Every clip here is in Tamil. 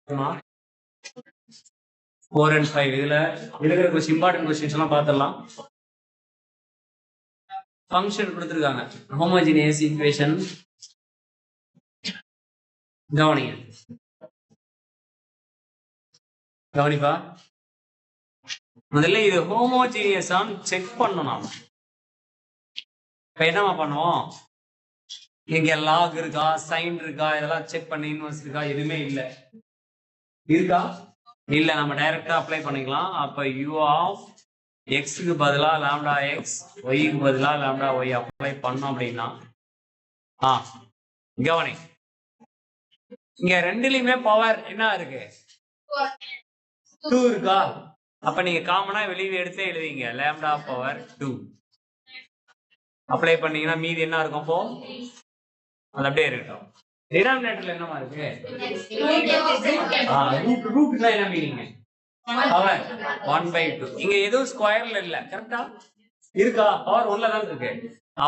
4 and 5 இதுல இருக்கிற கொஞ்சம் இம்பார்ட்டன்ட் क्वेश्चंस எல்லாம் பார்த்தறலாம். ஃபங்க்ஷன் கொடுத்திருக்காங்க. ஹோமோஜீனியஸ் ஈக்குவேஷன் கவனிப்பா. முதல்ல இது ஹோமோஜீனியஸான்னு செக் பண்ணணும் நாம. இப்ப என்னமா பண்ணுவோம், இங்க லாக் இருக்கா, சைன் இருக்கா, இதெல்லாம் செக் பண்ணி இன்வெர்ஸ் இருக்கா, எதுவுமே இல்ல. இருக்கா? இல்ல. நம்ம டைரக்டா அப்ளை பண்ணிக்கலாம். அப்ப u ஆஃப் எக்ஸுக்கு பதிலா லாம்டா எக்ஸ், ஒய்க்கு பதிலா லாம்டா ஒய் அப்ளை பண்ணோம் அப்படின்னா கவனி, இங்க ரெண்டுலயுமே பவர் என்ன இருக்கு? 2 இருக்கா? அப்ப நீங்க காமனா வெளியே எடுத்தே எழுதிங்க, லாம்டா பவர் 2 அப்ளை பண்ணீங்கன்னா மீதி என்ன இருக்கும்? அப்போ அது அப்படியே இருக்கட்டும். டினாமினேட்டர்ல என்னமா இருக்கு? ரூட்னா என்ன மீனிங்? பவர் 1/2. இங்க எதுவும் ஸ்கொயர்ல இல்ல, கரெக்டா இருக்கா? பவர் 1ல தான் இருக்கு.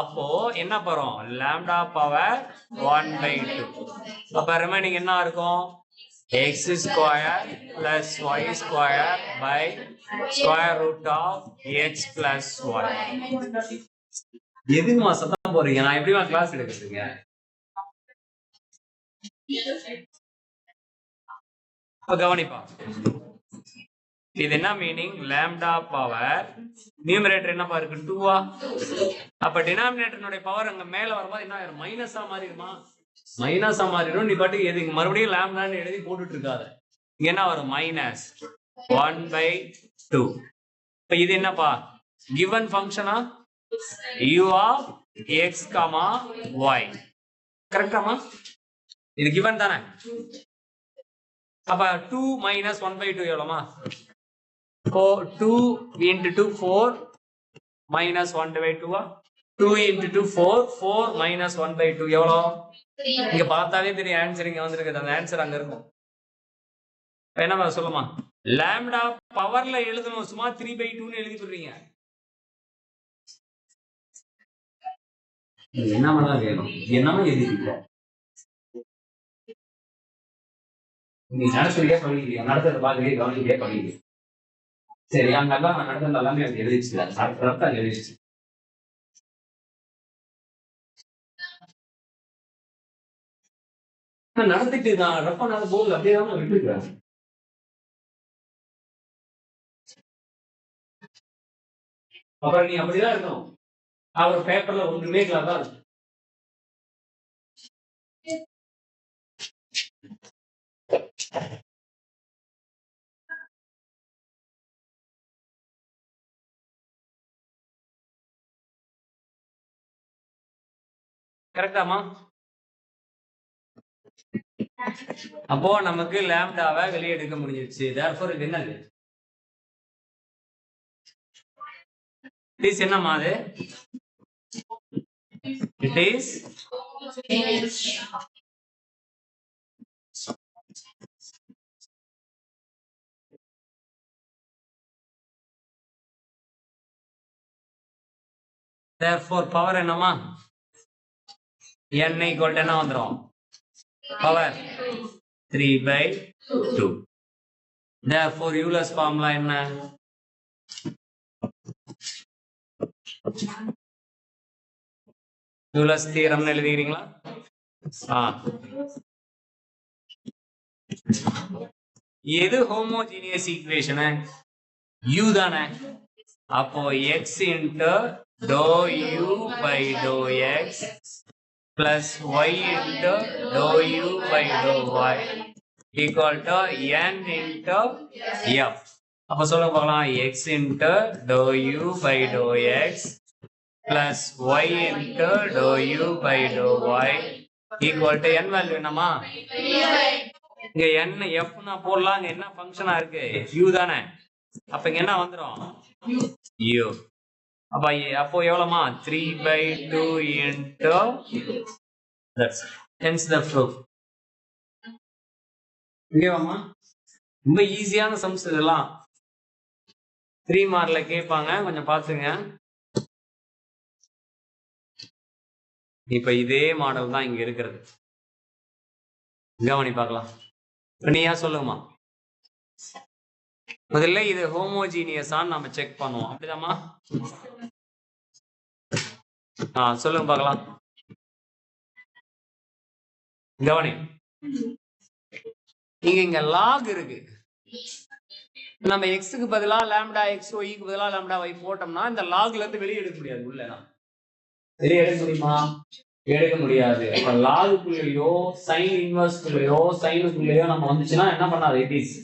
அப்போ என்ன போறோம்? Lambda power 1/2. அப்ப ரிமைனிங் என்ன இருக்கும்? x square plus y square by square root of x plus y. எதுக்குமா சத்தம் போறீங்க? நான் எப்படிமா கிளாஸ் எடுக்கிறீங்க? கவனிப்பா, இது என்ன மீனிங்? லாம்டா பவர் நியூமரேட்டர் என்னப்பா இருக்கு? 2. அப்ப டினாமினேட்டருடைய பவர் அங்க மேல வரும்போது என்ன ஆயிரும்? மைனஸா மாறிடுமா? மைனஸா மாறிடும். நீ பாட்டுக்கு எது மறுபடியும் லாம்டான்னு எழுதி போட்டுட்டு இருக்காத. இங்க என்ன வரும்? மைனஸ் 1/2. இப்ப இது என்னப்பா? கிவன் ஃபங்க்ஷனா? u of x, y. கரெக்டாமா? இது கிவன் தானே? அப்ப 2 minus 1/2 எவ்வளவுமா? 2 into 2 4 minus 1/2. 2 into 2 4 4 minus 1/2 எவ்வளோ? இங்க பார்த்தாலே தெரியும் ஆன்சர் இங்க வந்திருக்கு. அந்த ஆன்சர் அங்க இருக்கும். என்னமா சொல்லுமா? லாம்டா பவர்ல எழுதணும், சும்மா 3/2 எழுதி போடுறீங்க. என்னமா வேணும்? என்னமா எழுதிருக்க? நீ நடத்துறீங்க பண்ணிக்கிறீங்க, நடத்துறத பாக்குறீங்க, கவனிக்கிறே பண்ணிக்கிறீங்க. சரி, அங்க எல்லாம் நடந்தது எல்லாமே அது எழுதிச்சு, அது எழுதிச்சு. நடந்துட்டு நான் ரப்ப நாள் போர்டு அப்படியே தான் விட்டுருக்கேன். அப்புறம் நீ அப்படிதான் இருக்கணும். அவர் பேப்பர்ல ஒன்றுமே தான் இருக்கும். கரெக்டாமா? அப்போ நமக்கு லாம்டாவை வெளியே எடுக்க முடிஞ்சிருச்சு. therefore இது என்னது? ப்ளீஸ் என்னமா அது? இட் இஸ் therefore பவர் என்னமா? n equal to என்ன வந்துரும்? பவர் 3/2. therefore யூலர்ஸ் ஃபார்முலா என்ன? யூலர்ஸ் தியரம்னு எழுதிக்கிறீங்களா? எது ஹோமோஜீனியஸ் ஈக்குவேஷன்? u தானே. அப்போ x into dou u by dou x plus y into dou u by dou y equal to n into f. அப்ப சொல்ல பார்க்கலாம், x into dou u by dou x plus y into dou u by dou y equal to n value என்னமா? இங்க n f னா போடலாம். அங்க என்ன ஃபங்க்ஷனா இருக்கு? u தானே. அப்ப இங்க என்ன வந்துரும்? u. அப்போ எவ்வளவுமா? 3/2 into that's hence the proof. ஓகேவாமா? ரொம்ப ஈஸியான சம்ஸ் இதெல்லாம். 3 மார்க்ல கேட்பாங்க, கொஞ்சம் பாத்துங்க. இப்ப இதே மாடல் தான் இங்க இருக்கிறது. கவனி பார்க்கலாம். நீயா சொல்லுங்கம்மா. முதல்ல இது ஹோமோஜீனியஸான்னு நம்ம செக் பண்ணுவோம். அப்படிதாம்மா? சொல்லுங்க பார்க்கலாம். கவனி, இங்க லாக் இருக்கு. நம்ம எக்ஸுக்கு பதிலா லாம்டா எக்ஸ் ஒய்க்கு பதிலா லாம்டா ஒய் போட்டோம்னா இந்த லாக்ல இருந்து வெளியே எடுக்க முடியாது. உள்ள வெளியே எடுக்க முடியுமா? எடுக்க முடியாது. அப்ப லாகுக்குள்ளேயோ சைன் இன்வர்ஸ்க்குள்ளேயோ சைனுக்குள்ளேயோ நம்ம வந்துச்சுன்னா என்ன பண்ணாது? It is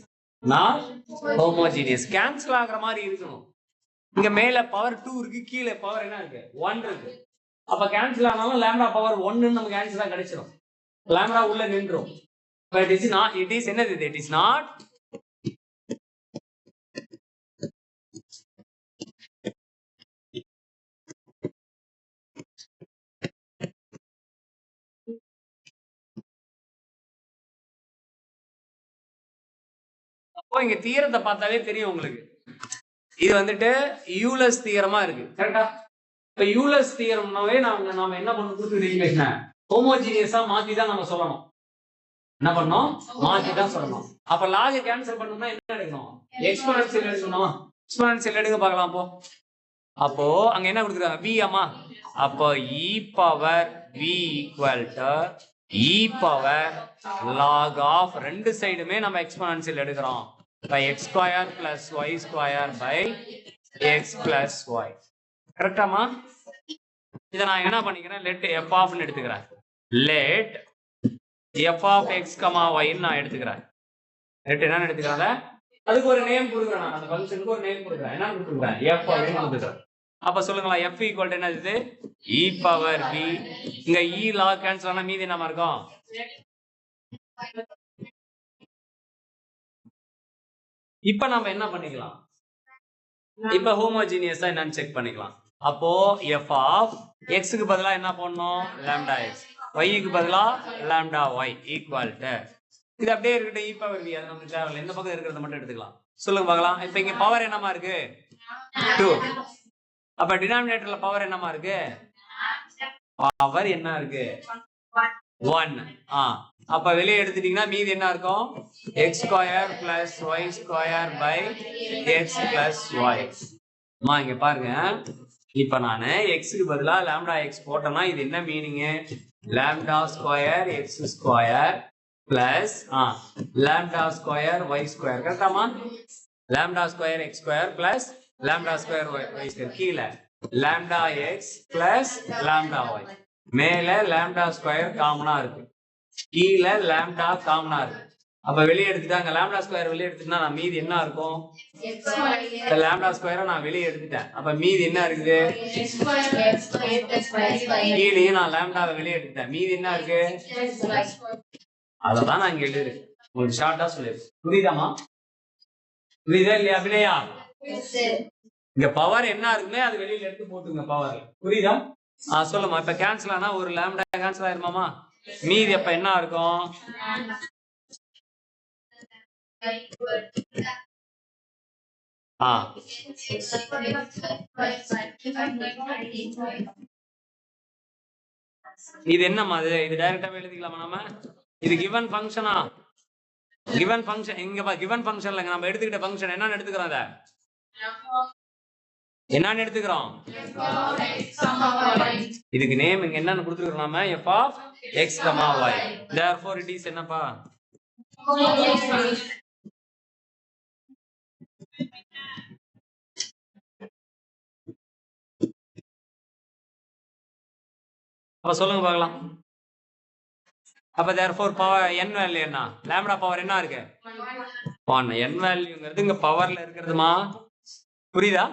not homogeneous. Cancel ஆகுற மாதிரி இருக்கணும். இங்க மேல பவர் 2 இருக்கு, கீழே பவர் என்ன இருக்கு? 1 இருக்கு. அப்ப கேன்சல் ஆனாலும் லாம்டா பவர் 1 நமக்கு ஆன்சரா கிடைச்சிடும். லாம்டா உள்ள நின்றும். But it is not, it is என்னது? It is not அப்போ இங்க தியரத்தை பார்த்தாலே தெரியும் உங்களுக்கு. இது வந்துட்டு யூலஸ் தியரமா இருக்கு. கரெக்டா? இப்ப யூலஸ் தியரம்னாவே நாம என்ன பண்ணணும்? ஹோமோஜீனியஸா மாத்தி தான் நம்ம சொல்லணும். என்ன பண்ணோம்? மாத்தி தான் சொல்லணும். அப்ப லாக கேன்சல் பண்ணணும்னா என்ன எடுக்கணும்? எக்ஸ்போனன்ஷியல் எடுக்கணும். எக்ஸ்போனன்ஷியல் எடுக்க பார்க்கலாம். அப்போ அங்க என்ன கொடுக்குறாங்க? v அம்மா. அப்போ e power v equal to e power log of ரெண்டு சைடுமே நம்ம எக்ஸ்போனன்ஷியல் எடுக்கிறோம். by x square plus y square by x plus y. கரெக்டாமா? இதை நான் என்ன பண்ணிக்கிறேன்? லெட் f ஆஃப் எடுத்துக்கிறேன். Let f of x, y நான் எடுத்துக்கிறேன். லெட் என்ன எடுத்துக்கிறேன்? அதுக்கு ஒரு நேம் கொடுக்குறேன். அந்த ஃபங்க்ஷனுக்கு ஒரு நேம் கொடுக்குறேன். என்ன கொடுக்குறேன்? f அப்படின்னு கொடுத்துக்கிறேன். அப்ப சொல்லுங்களா, f ஈக்குவல் டு என்னது? e power v. இங்க e log கேன்சல் ஆனா மீதி என்ன இருக்கும்? இப்ப நம்ம என்ன பண்ணிக்கலாம்? இப்ப ஹோமோஜீனியஸா என்னன்னு செக் பண்ணிக்கலாம். அப்போ f ஆஃப் x க்கு பதிலா என்ன பண்ணணும்? lambda x. y க்கு பதிலா lambda y ஈக்குவல் டு இது அப்படியே இருக்கட்டும். e பவர் v அது நமக்கு தேவையில்லை. இந்த பக்கம் இருக்கிறத மட்டும் எடுத்துக்கலாம். சொல்லுங்க பார்க்கலாம். இப்ப இங்க பவர் என்னமா இருக்கு? 2. அப்ப டினாமினேட்டர்ல பவர் என்னமா இருக்கு? பவர் என்ன இருக்கு? 1. அப்ப வெளியே எடுத்துட்டீங்கன்னா மீதி என்ன இருக்கும்? x square plus y square by x plus y. இங்க பாருங்க. இப்ப நானு x க்கு பதிலா லாம்டா x போட்டேன்னா இது என்ன meaning? Lambda square x square plus lambda square y square. கரெக்டாமா? Lambda square x square plus lambda square y square. கீழே lambda x plus lambda y. மேல லாம்டா ஸ்கொயர் காமனா இருக்கு, கீழே லாம்டா காமனா இருக்கு. அப்ப வெளியே எடுத்துட்டாங்க. லாம்டா ஸ்கொயர் வெளியே எடுத்துட்டா நான் மீதி என்ன இருக்கும்? லாம்டா ஸ்கொயரை நான் வெளியே எடுத்துட்டேன். அப்ப மீதி என்ன இருக்குது? கீழே நான் லாம்டாவை வெளியே எடுத்துட்டேன். மீதி என்ன இருக்கு? அததான் நான் இங்க எழுதுறேன். உங்களுக்கு ஷார்ட்டா சொல்லு. புரியுதாமா? புரியுதா இல்லையா? அப்படியா? இங்க பவர் என்ன இருக்குமே அது வெளியில எடுத்து போட்டுங்க பவர். புரியுதா? சொல்லுமா. இப்ப கேன்சல் ஆனா ஒரு லாம்டா கேன்சல் ஆயிருமாமா? மீதி அப்ப என்ன இருக்கும்? இது என்னமா? இது டைரக்டாவே எழுதிக்கலாமா நம்ம? இது கிவன் ஃபங்க்ஷனா? கிவன் ஃபங்க்ஷன் இங்க கிவன் ஃபங்க்ஷன்ல நம்ம எடுத்துக்கிட்ட ஃபங்க்ஷன் என்னன்னு எடுத்துக்கிறோம்? அத என்னன்னு எடுத்துக்கிறோம்? இதுக்கு நேம் இங்க என்னன்னு கொடுத்துக்கிறோம் நாம? f of x, y. therefore it is என்னப்பா? அப்ப சொல்லுங்க பார்க்கலாம். அப்ப therefore பவர் n வேல்யூ என்ன? லாம்டா பவர் என்ன இருக்கு? 1. n வேல்யூங்கிறது இங்க பவர்ல இருக்குதுமா? புரியுதா?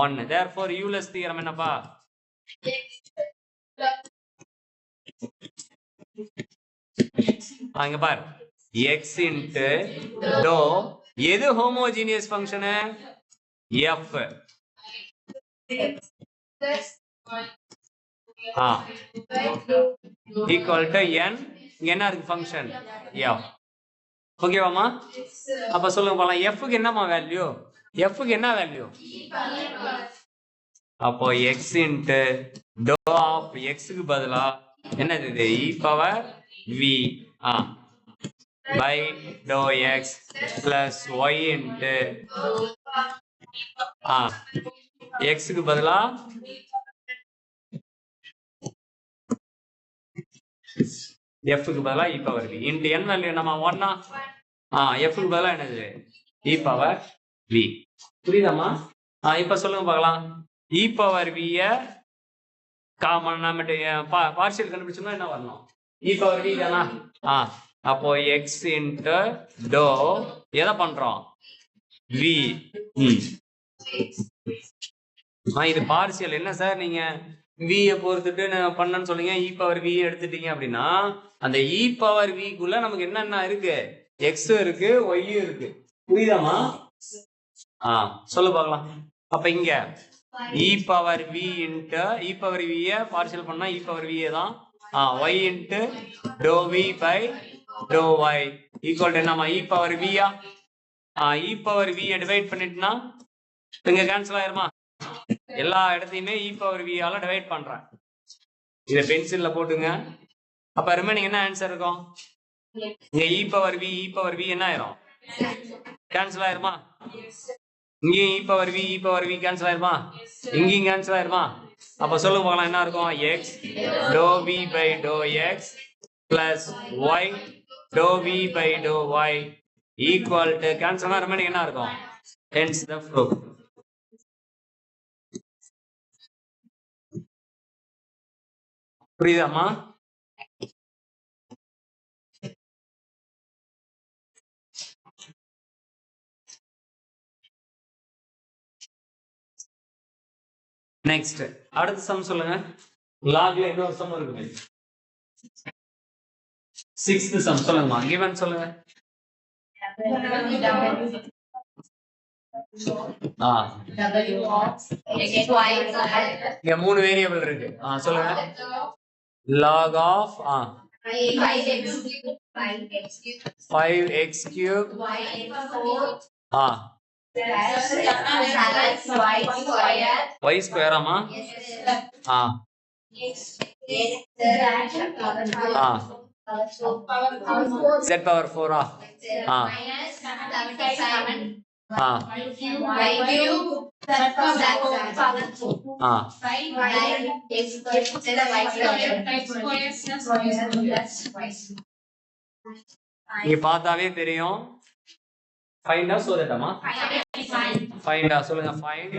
1. therefore யூலஸ் தியரம் என்னப்பா? அங்க பாரு, x into டோ எது homogeneous function? f. equal to n. இங்க என்ன இருக்கு ஃபங்க்ஷன்? f. ஓகேவாமா? அப்ப சொல்லுங்க பாக்கலாம். f க்கு என்னமா வேல்யூ? f க்கு என்ன வேல்யூ? அப்போ x into டோ ஆஃப் x க்கு பதிலா என்னது? இது e power v. by dou x plus y into x க்கு பதிலா f க்கு பதிலா e power v into n value நம்ம 1 f க்கு பதிலா என்னது e power v. புரியுதாமா? இப்ப சொல்லுங்க பார்க்கலாம். e power v காமன் நம்ம பார்ஷியல் கண்டுபிடிச்சோம்னா என்ன வரணும்? e power v தானா? அப்போ x into dou எதை பண்றோம்? v. இது பார்ஷியல். என்ன சார் நீங்க v பொறுத்துட்டு பண்ணன்னு சொன்னீங்க, e power v எடுத்துட்டீங்க அப்படின்னா அந்த e power v குள்ள நமக்கு என்னென்ன இருக்கு? x இருக்கு, y இருக்கு. புரியுதாமா? சொல்லு பார்க்கலாம். அப்ப இங்க e power v into e power v partial பண்ணா e power v தான். y into dou v by dou y equal to என்னமா e power v e power v divide பண்ணிட்டுனா இங்க கேன்சல் ஆயிருமா? எல்லா இடத்தையுமே e power v ஆல டிவைட் பண்றேன். இத பென்சில்ல போட்டுங்க. அப்ப ரிமைனிங் என்ன ஆன்சர் இருக்கும்? இங்க e power v என்ன ஆயிரும்? கேன்சல் ஆயிருமா? இங்க e power v கேன்சல் ஆயிருமா? இங்கேயும் கேன்சல் ஆயிருமா? அப்ப சொல்லுங்க பார்க்கலாம் என்ன இருக்கும்? x dou v by dou x plus y dou v by dou y equal to cancel ஆன ரிமைனிங் என்ன இருக்கும்? hence the proof. புரியுதாமா? நெக்ஸ்ட் அடுத்த சம் சொல்லுங்க. லாக்ல இன்னொரு சம் இருக்கு. 6th சம் சொல்லுங்கமா. given சொல்லுங்க. இங்க 3 வேரியபிள் இருக்கு. சொல்லுங்க. log of 5x cube y square ஆமா? z power 4 இங்க பார்த்தாவே தெரியும். ஃபைண்ட் ஆ சோதட்டமா? ஃபைண்ட் சொல்லுங்க. Find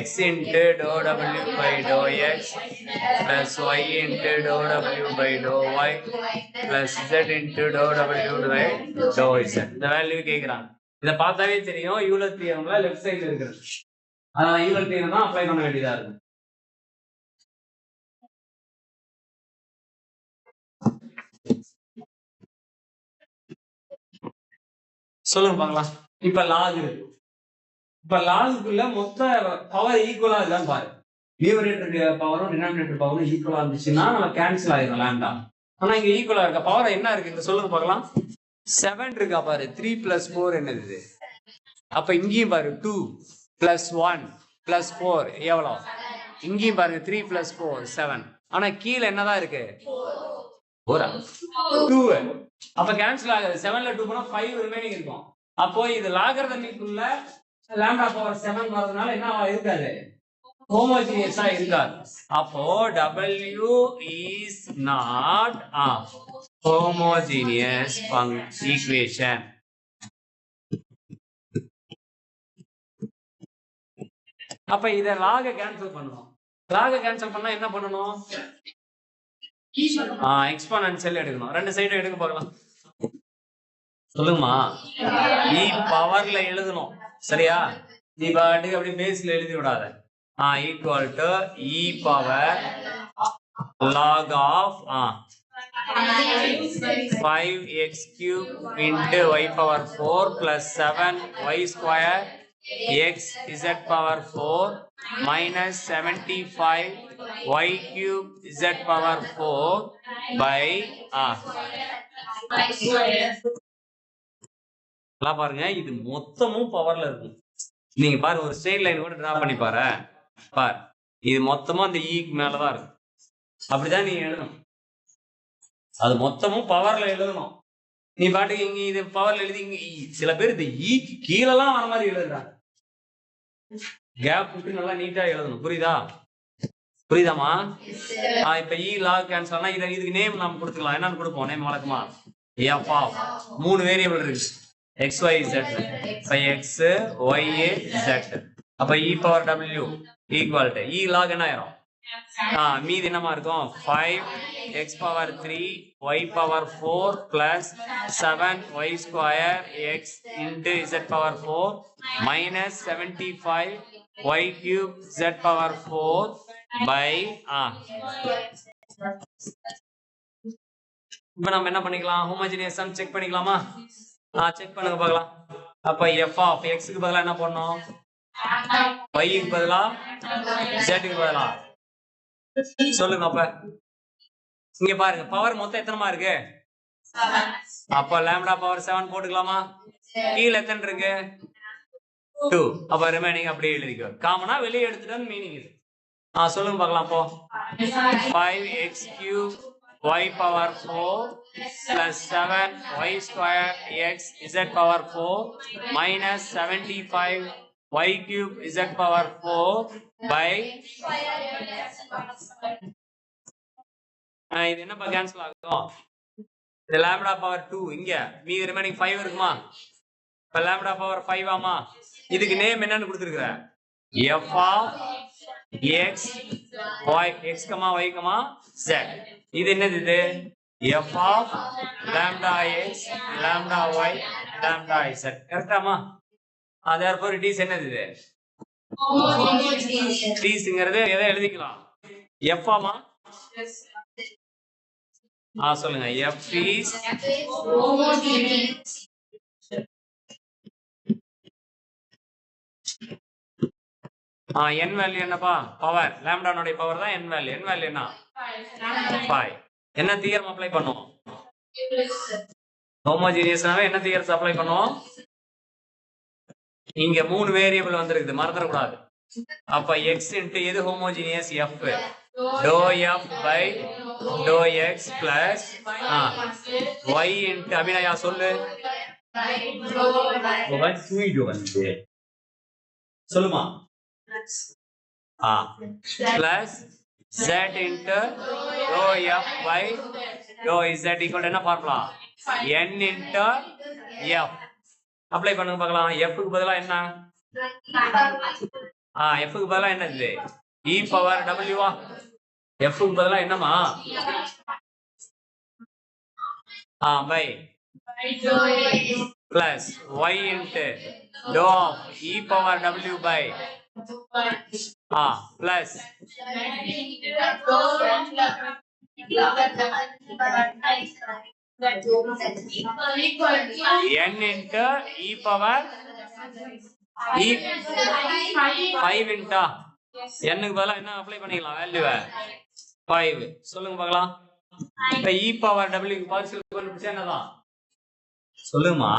x into dou w by dou x plus y into dou w by dou y plus z into dou w by dou z. இந்த வேல்யூ கேக்குறாங்க. இத பார்த்தாவே தெரியும் யூலர் தியரம்ல லெஃப்ட் சைடுல இருக்குது. அதனால யூலர் தியரம் தான் அப்ளை பண்ண வேண்டியதா இருக்கு. சொல்லுங்க பார்க்கலாம். இப்ப லாக் இருக்கு. இப்ப லாகுக்குள்ள மொத்த பவர் ஈக்குவலா இருக்கான்னு பாரு. நியூமரேட்டர் பவரும் டினாமினேட்டர் பவரும் ஈக்குவலா இருந்துச்சுன்னா நம்ம கேன்சல் ஆயிரும் லாம்டா. ஆனா இங்க ஈக்குவலா இருக்க பவர் என்ன இருக்கு? இங்க சொல்லுங்க பார்க்கலாம். 7 இருக்கா பாரு. 3 plus 4 என்னது? அப்ப இங்கேயும் பாரு 2 plus 1 plus 4 எவ்வளவு? இங்கேயும் பாருங்க 3 plus 4 7. ஆனா கீழே என்னதான் இருக்கு? 2. அப்ப கேன்சல் ஆகுது. 7ல 2 போனா 5 ரிமைனிங் இருக்கும். அப்போ இது லாகர்தமிக்குள்ள லாம்டா பவர் 7 வரதுனால என்ன இருக்காது? ஹோமோஜீனியஸா இருக்காது. அப்போ W is not a homogeneous equation. அப்ப இத லாக கேன்சல் பண்ணணும். லாக கேன்சல் பண்ணா என்ன பண்ணணும்? எக்ஸ்போனன்ஷியல் எடுக்கணும். ரெண்டு சைடும் எடுக்க பார்க்கலாம். சொல்லுங்கம்மா. e பவர்ல எழுதணும். சரியா? நீ பாட்டுக்கு அப்படி பேஸ்ல எழுதி விடாத. Equal to e power log of 5x cube into y power 4 plus 7y square x z power 4 minus 75y cube z power 4 by பாருங்க. இது மொத்தமும் பவர்ல இருக்கும். நீங்க பாரு ஒரு ஸ்ட்ரெயிட் லைன் கூட டிரா பண்ணி பாரு. இது மொத்தமா அந்த ஈக்கு மேலதான் இருக்கும். அப்படிதான் நீங்க எழுதணும். அது மொத்தமும் பவர்ல எழுதணும். நீ பாட்டுக்கு இங்க இது பவர்ல எழுதி இங்க சில பேர் இந்த ஈக்கு கீழெல்லாம் வர மாதிரி எழுதுறாங்க. கேப் விட்டு நல்லா நீட்டா எழுதணும். புரியுதாமா? இப்ப இ லாக் கேன்சல் ஆனா இதுக்கு நேம் நம்ம கொடுத்துக்கலாம். என்னன்னு கொடுப்போம்? நேம் வழக்கமா f ஆஃப் 3 வேரியபிள் இருக்கு. x y z. இப்ப x y z. அப்ப e power w equal to e log என்ன ஆயிரும்? மீதி என்னமா இருக்கும்? 5 x power 3 y power 4 plus 7 y square x into z power 4 minus 75 y cube z power 4 by இப்ப நம்ம என்ன பண்ணிக்கலாம்? ஹோமோஜினியஸ் சம் செக் பண்ணிக்கலாமா? செக் பண்ணுங்க பார்க்கலாம். அப்ப f of x க்கு பதிலா என்ன பண்ணனும்? y க்கு பதிலா z க்கு பதிலா சொல்லுங்க. அப்ப இங்க பாருங்க, பவர் மொத்தம் எத்தனைமா இருக்கு? அப்ப லாம்டா பவர் 7 போட்டுக்கலாமா? கீழ எத்தனை இருக்கு? 2. அப்ப ரிமைனிங் அப்படியே எழுதிக்கோ. காமனா வெளியே எடுத்துட்டோம் மீனிங் இது. சொல்லுங்க பார்க்கலாம். அப்போ 5x cube y power 4 plus 7 y square x z power 4 minus 75 y cube z power 4 by இது என்னப்பா கேன்சல் ஆகும்? இது லாம்டா பவர் 2 இங்க மீதி ரிமைனிங் 5 இருக்குமா? இப்ப லாம்டா பவர் 5 ஆமா? இதுக்கு நேம் என்னன்னு கொடுத்திருக்கிற? f of x y x, y, z. இது என்னது? இது f of lambda x lambda y lambda z. கரெக்டாமா? therefore it is என்னது? இது it is ங்கிறது எதை எழுதிக்கலாம்? f ஆமா? சொல்லுங்க. f is n வேல்யூ என்னப்பா? பவர். லாம்டானுடைய பவர் தான் n வேல்யூ. n வேல்யூ என்ன? 5. என்ன தியரம் அப்ளை பண்ணுவோம்? ஹோமோஜினியஸ்னாவே என்ன தியரத்தை அப்ளை பண்ணுவோம்? இங்க 3 வேரியபிள் வந்திருக்குது, மறந்துட கூடாது. அப்ப x into எது homogeneous? f. dou f by dou x plus y into Abhinaya சொல்லு. சொல்லுமா? plus z into dou f by dou z equal to என்ன formula? n into f. Apply பண்ணுங்க பார்க்கலாம். f க்கு பதிலா என்ன? f க்கு பதிலா என்னது? e பவர் w ஆ? f க்கு பதிலா என்னமா? by plus y into dou of e power w by plus n into e power e 5 into n க்கு பதிலா என்ன அப்ளை பண்ணிக்கலாம்? வேல்யூவை 5. சொல்லுங்க பார்க்கலாம். இப்ப e power w க்கு பார்ஷியல் கண்டுபிடிச்சா என்னதான்? சொல்லுமா?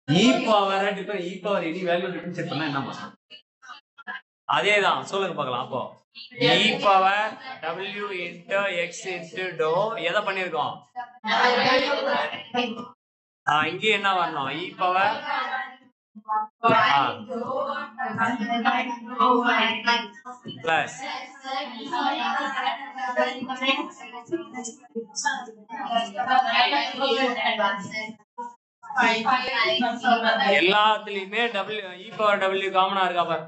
e power e power any value differentiate பண்ணா என்னமா? அதேதான். சொல்லுங்க பார்க்கலாம். அப்போ e power w into x into dou எதை பண்ணிருக்கோம்? இங்க என்ன வரணும்? e power plus எல்லாத்துலயுமே e power w காமனா இருக்கா பாரு.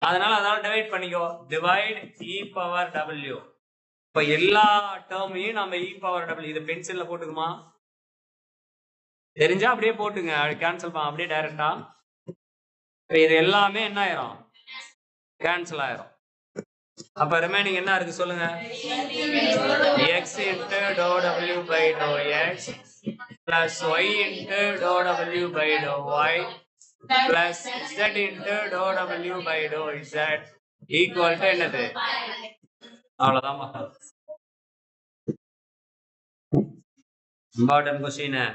அதனால டிவைட் பண்ணிக்கோ. Divide e power w. இப்ப எல்லா டேர்மையும் நம்ம e power w இத பென்சில்ல போட்டுக்குமா? தெரிஞ்சா அப்படியே போட்டுங்க. கேன்சல் பண்ண அப்படியே டைரக்டா. இது எல்லாமே என்ன ஆயிரும்? கேன்சல் ஆயிரும். அப்ப ரிமைனிங் என்ன இருக்கு சொல்லுங்க? x into dou w by dou x plus y into dou w by dou y plus z into dou w by dou z equal to என்னது? அவ்வளவுதான். இம்பார்ட்டன்ட் क्वेश्चन है.